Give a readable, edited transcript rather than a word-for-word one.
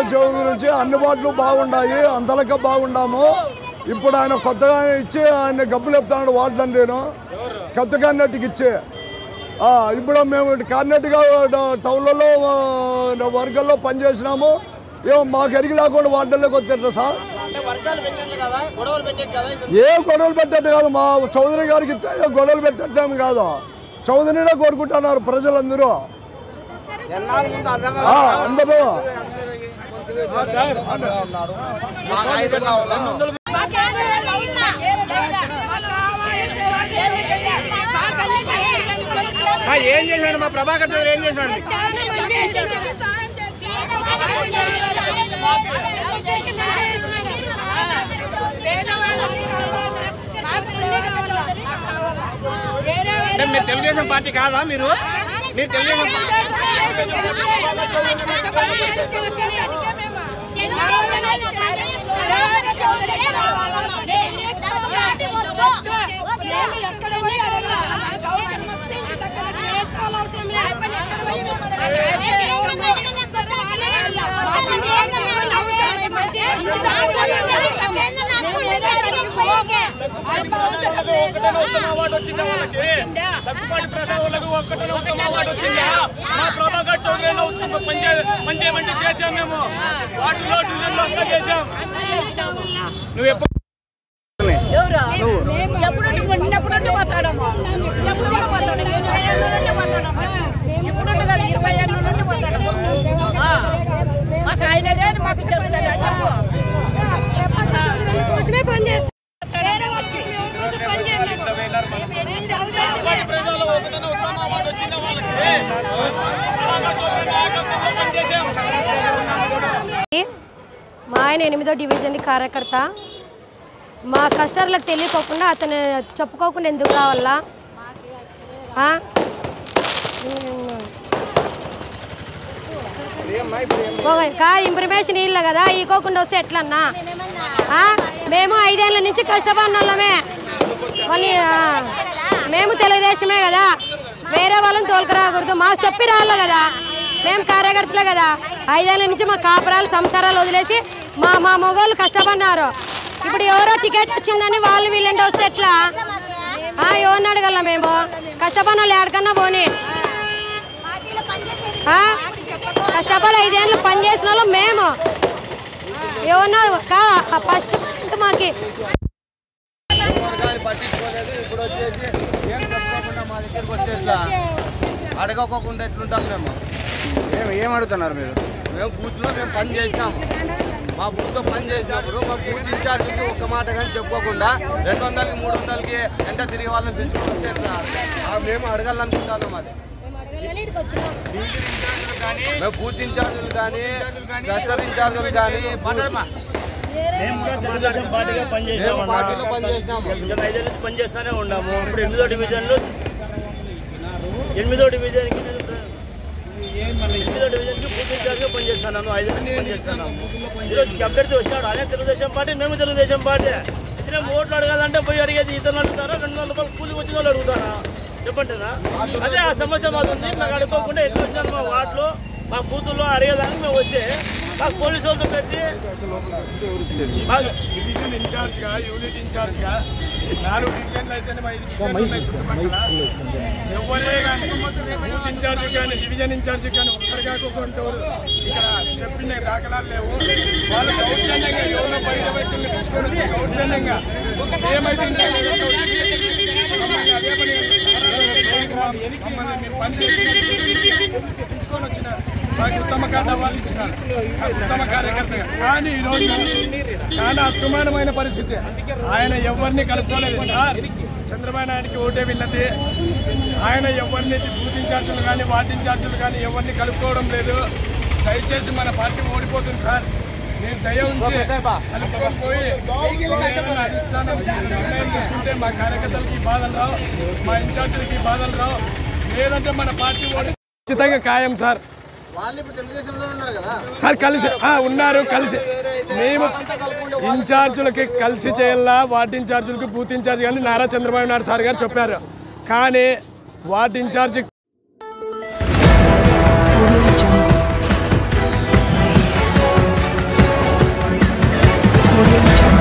జీవం గురించి అందుబాటులో బాగుండాయి, అంతలక బాగుండాము. ఇప్పుడు ఆయన కొత్తగా ఇచ్చి ఆయన గబ్బులు చెప్తాడు వార్డులను నేను కొత్త క్యాండిడేట్కి ఇచ్చి ఇప్పుడు మేము క్యాండిడేట్గా టౌన్లలో వర్గాల్లో పనిచేసినాము. ఏమో మాకు ఎరిగి లేకుండా వార్డుల్లోకి వచ్చేట సార్. ఏ గొడవలు పెట్టేట్టు కాదు, మా చౌదరి గారికి ఇస్తే గొడవలు పెట్టేటం కాదు. చౌదరినే కోరుకుంటున్నారు ప్రజలందరూ. అందరూ ఏం చేశాడు మా ప్రభాకర్ చౌదరి? ఏం చేశాడు? మీరు తెలుగుదేశం పార్టీ కాదా? మీరు తెలుగుదేశం ప్రభాకర్ చౌదరి పనిచేయమంటే చేసాం మేము. వాటిలో చేసాం. నువ్వు ఎప్పుడు మా ఆయన 8వ డివిజన్ కార్యకర్త. మా కష్టాలకు తెలియకోకుండా అతను చెప్పుకోకుండా ఎందుకు రావాలా? ఇన్ఫర్మేషన్ ఇల్ల కదా, ఇవ్వకుండా వస్తే ఎట్లన్నా? మేము 5 ఏళ్ళ నుంచి కష్టపడిన వాళ్ళమే. మేము తెలుగుదేశమే కదా, వేరే వాళ్ళని తోలుకురాకూడదు. మాకు చెప్పి రావాలి కదా, మేము కార్యకర్తలే కదా. 5 ఏళ్ళ నుంచి మా కాపురాలు సంసారాలు వదిలేసి మా మగవాళ్ళు కష్టపడినారు. ఇప్పుడు ఎవరో టికెట్ వచ్చిందని వాళ్ళు వీళ్ళంటే వస్తే ఎట్లా? ఎవరిని అడగల? మేము కష్టపడిన వాళ్ళు ఎక్కడికన్నా పోనీ. కష్టపడి 5 ఏళ్ళు పనిచేసిన వాళ్ళు మేము. ఏమన్నా ఫస్ట్ మాకి ఇప్పుడు వచ్చేసి ఏం చెప్పకుండా మా దగ్గరకు వచ్చేట్లా అడగకోకుండా ఎట్లుంటాం మేము ఏం అడుగుతున్నారు మీరు? మేము బూత్లో పని చేసినాము. మా బూత్లో పని చేసినప్పుడు మా బూత్ ఇన్ఛార్జ్కి ఒక్క మాట కానీ చెప్పుకోకుండా 200కి 300కి ఎంత తిరిగి వాళ్ళని పెంచుకొని వస్తే ఎట్లా? మేము అడగాలనుకుంటున్నాం. అది మేము బూత్ ఇన్ఛార్జీలు కానీ క్లస్టర్ ఇన్ఛార్జీలు కానీ పార్టీలో పనిచేసినాము. 5 ఏళ్ళ నుంచి పనిచేస్తూనే ఉన్నాము. ఇప్పుడు 8వ డివిజన్కి బూత్ ఇన్ఛార్జ్గా పనిచేస్తున్నాను. 5 ఏళ్ళ నుంచి పనిచేస్తున్నాము. ఈరోజు అభ్యర్థి వచ్చాడు, అదే తెలుగుదేశం పార్టీ, మేము తెలుగుదేశం పార్టీ. ఇతనే ఓట్లు అడగాలంటే పోయి అడిగేది ఇతరులు అడుగుతారా? 200 రూపాయలు కూలి వచ్చిన వాళ్ళు అడుగుతారా? చెప్పండినా? అదే ఆ సమస్య మాది ఉంది. నాకు అడుకోకుండా ఎట్లా వచ్చాను మా వార్డులో మా బూతుల్లో అడిగేదానికి మేము వచ్చి మాకు పోలీసు వాళ్ళతో పెట్టి డివిజన్ ఇన్ఛార్జ్గా యూనిట్ ఇన్ఛార్జ్గా 4 డివిజన్లు అయితేనే 5 చుట్టుపక్కల ఎవరే కానీ బూత్ ఇన్ఛార్జ్ కానీ డివిజన్ ఇన్ఛార్జ్ కానీ ఒక్కరు కాకుండా ఇక్కడ చెప్పిన దాఖలాలు లేవు. వాళ్ళు దౌర్జన్యంగా ఎవరో బయట వ్యక్తుల్ని తెచ్చుకొని వచ్చి దౌర్జన్యంగా ఏమైతే మమ్మల్ని మీరు పని చేసి తెచ్చుకొని వచ్చినారు. మాకు ఉత్తమ కార్డు వాళ్ళు ఇచ్చినారు, ఉత్తమ కార్యకర్తగా. కానీ ఈరోజు చాలా అద్భుతమైన పరిస్థితి. ఆయన ఎవరిని కలుపుకోలేదు సార్. చంద్రబాబు నాయుడికి ఓటే విన్నది. ఆయన ఎవరిని బూత్ ఇన్ఛార్జీలు కానీ వార్డు ఇన్ఛార్జీలు కానీ ఎవరిని కలుపుకోవడం లేదు. దయచేసి మన పార్టీ ఓడిపోతుంది సార్. నేను దయ ఉంచి కలుపుకొని పోయి ఏదైనా అధిష్టానం నిర్ణయం తీసుకుంటే మా కార్యకర్తలకి బాధలు రావు, మా ఇన్ఛార్జీలకి బాధలు రావు. లేదంటే మన పార్టీ ఓడి ఖచ్చితంగా ఖాయం సార్. సార్ కలిసి ఉన్నారు, కలిసి మేము ఇన్ఛార్జీలకి కలిసి చేయాలా. వార్డు ఇన్ఛార్జీలకి బూత్ ఇన్ఛార్జ్ కానీ నారా చంద్రబాబు నాయుడు సార్ గారు చెప్పారు. కానీ వార్డు ఇన్ఛార్జి Audio Jungle.